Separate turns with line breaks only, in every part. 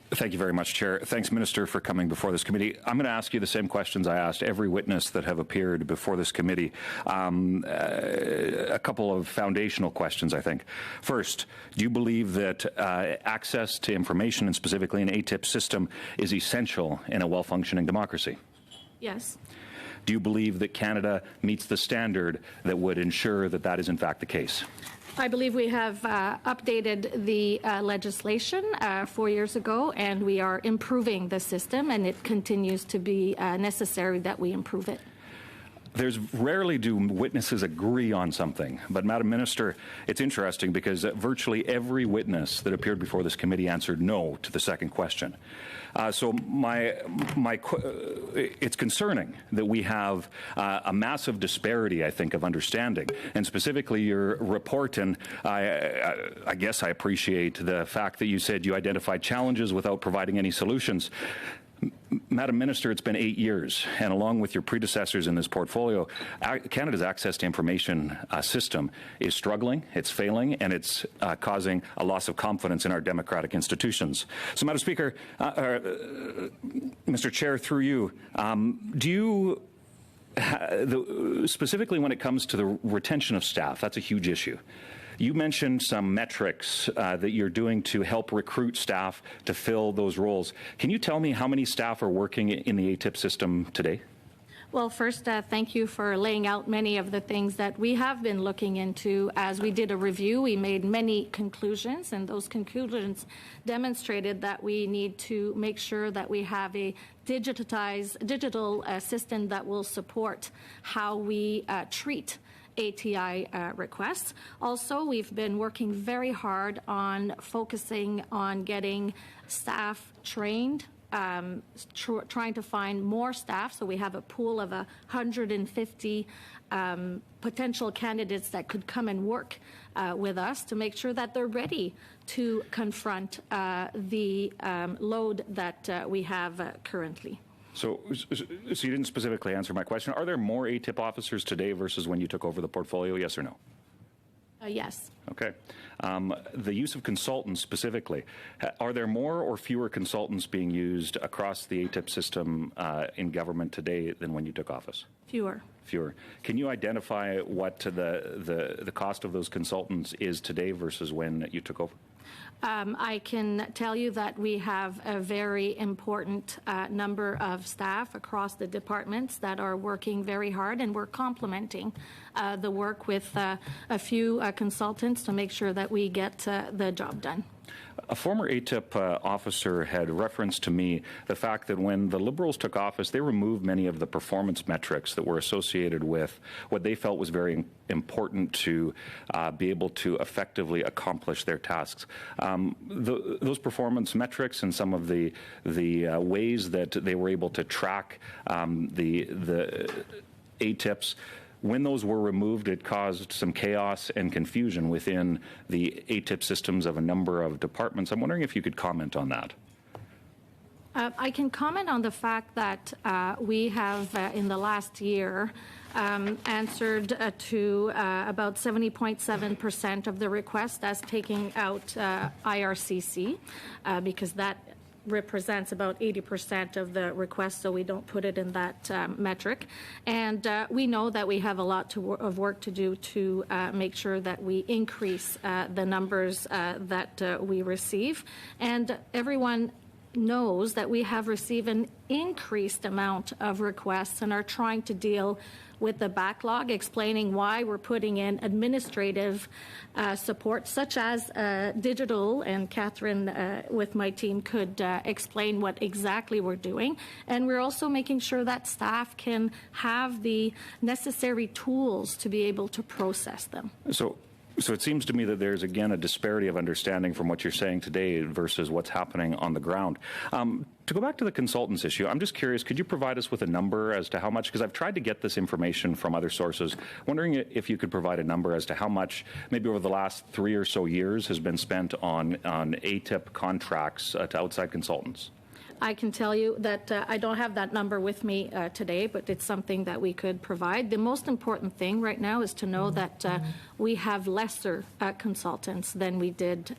Thank you very much, Chair. Thanks, Minister, for coming before this committee. I'm going to ask you the same questions I asked every witness that have appeared before this committee. A couple of foundational questions, I think. First, do you believe that access to information, and specifically an ATIP system, is essential in a well-functioning democracy?
Yes.
Do you believe that Canada meets the standard that would ensure that that is in fact the case?
I believe we have updated the legislation 4 years ago, and we are improving the system, and it continues to be necessary that we improve it.
There's rarely do witnesses agree on something, but Madam Minister, it's interesting because virtually every witness that appeared before this committee answered no to the second question. So it's concerning that we have a massive disparity, I think, of understanding, and specifically your report. And I guess I appreciate the fact that you said you identified challenges without providing any solutions. Madam Minister, it's been 8 years, and along with your predecessors in this portfolio, Canada's access to information system is struggling, it's failing, and it's causing a loss of confidence in our democratic institutions. So, Madam Speaker, Mr. Chair, through you, do you, specifically when it comes to the retention of staff, that's a huge issue. You mentioned some metrics that you're doing to help recruit staff to fill those roles. Can you tell me how many staff are working in the ATIP system today?
Well, first, thank you for laying out many of the things that we have been looking into. As we did a review, we made many conclusions, and those conclusions demonstrated that we need to make sure that we have a digital system that will support how we treat ATI requests. Also, we've been working very hard on focusing on getting staff trained, trying to find more staff. So we have a pool of 150 potential candidates that could come and work with us to make sure that they're ready to confront the load that we have currently.
So you didn't specifically answer my question. Are there more ATIP officers today versus when you took over the portfolio, yes or no?
Yes.
Okay. The use of consultants specifically, are there more or fewer consultants being used across the ATIP system in government today than when you took office?
Fewer.
Fewer. Can you identify what the cost of those consultants is today versus when you took over?
I can tell you that we have a very important number of staff across the departments that are working very hard, and we're complementing the work with a few consultants to make sure that we get the job done.
A former ATIP officer had referenced to me the fact that when the Liberals took office, they removed many of the performance metrics that were associated with what they felt was very important to be able to effectively accomplish their tasks. Those performance metrics and some of the ways that they were able to track the ATIPs, when those were removed, it caused some chaos and confusion within the ATIP systems of a number of departments. I'm wondering if you could comment on that.
I can comment on the fact that we have, in the last year, answered to about 70.7% of the requests as taking out IRCC, because that represents about 80% of the requests, so we don't put it in that metric. And we know that we have a lot of work to do to make sure that we increase the numbers that we receive. And everyone knows that we have received an increased amount of requests and are trying to deal with the backlog, explaining why we're putting in administrative support, such as digital, and Catherine with my team could explain what exactly we're doing. And we're also making sure that staff can have the necessary tools to be able to process them.
So it seems to me that there's, again, a disparity of understanding from what you're saying today versus what's happening on the ground. To go back to the consultants issue, I'm just curious, could you provide us with a number as to how much, because I've tried to get this information from other sources, wondering if you could provide a number as to how much, maybe over the last 3 or so years, has been spent on ATIP contracts to outside consultants?
I can tell you that I don't have that number with me today, but it's something that we could provide. The most important thing right now is to know that we have lesser consultants than we did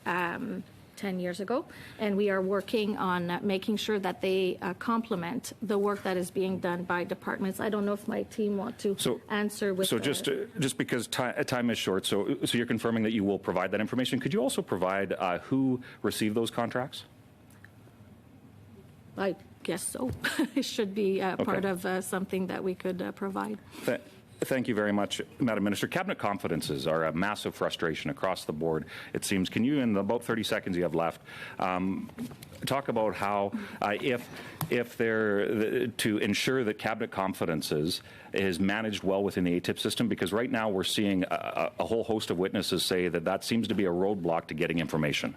10 years ago, and we are working on making sure that they complement the work that is being done by departments. I don't know if my team want to answer with.
So just because time is short, so you're confirming that you will provide that information. Could you also provide who received those contracts?
I guess so. It should be part of something that we could provide.
Thank you very much, Madam Minister. Cabinet confidences are a massive frustration across the board, it seems. Can you, in the about 30 seconds you have left, talk about how, if they're to ensure that cabinet confidences is managed well within the ATIP system? Because right now we're seeing a whole host of witnesses say that seems to be a roadblock to getting information.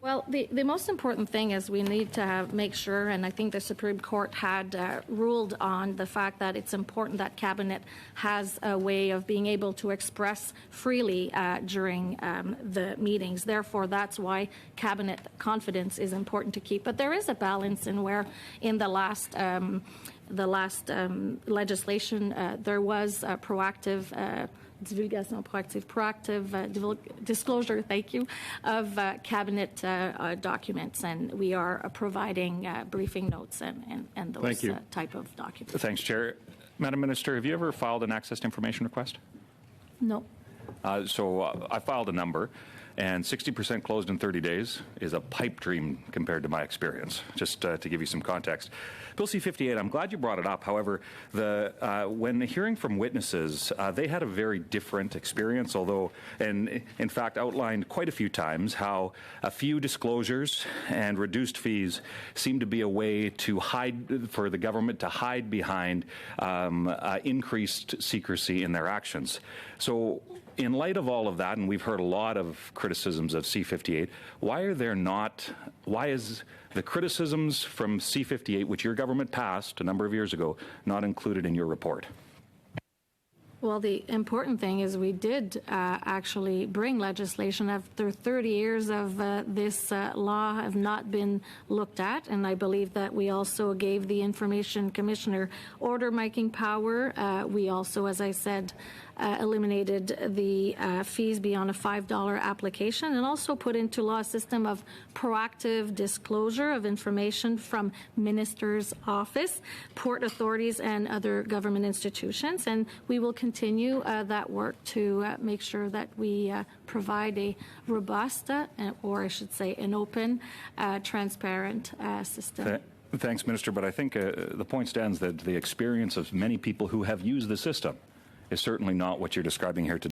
Well, the most important thing is we need to make sure, and I think the Supreme Court had ruled on the fact that it's important that Cabinet has a way of being able to express freely during the meetings. Therefore, that's why Cabinet confidence is important to keep. But there is a balance in where in the last legislation there was a proactive disclosure, thank you, of cabinet documents, and we are providing briefing notes and those type of documents.
Thanks, Chair. Madam Minister, have you ever filed an access to information request?
No.
So I filed a number, and 60% closed in 30 days is a pipe dream compared to my experience, just to give you some context. Bill C-58, I'm glad you brought it up. However, when hearing from witnesses, they had a very different experience, although, and in fact outlined quite a few times how a few disclosures and reduced fees seem to be a way to hide, for the government to hide behind increased secrecy in their actions. So, in light of all of that, and we've heard a lot of criticisms of C-58, why is the criticisms from C-58, which your government passed a number of years ago, not included in your report?
Well, the important thing is we did actually bring legislation after 30 years of this law have not been looked at, and I believe that we also gave the Information Commissioner order-making power. We also, as I said, eliminated the fees beyond a $5 application, and also put into law a system of proactive disclosure of information from Minister's Office, port authorities, and other government institutions. And we will continue that work to make sure that we provide a robust, or I should say an open, transparent system.
Thanks, Minister, but I think the point stands that the experience of many people who have used the system is certainly not what you're describing here today.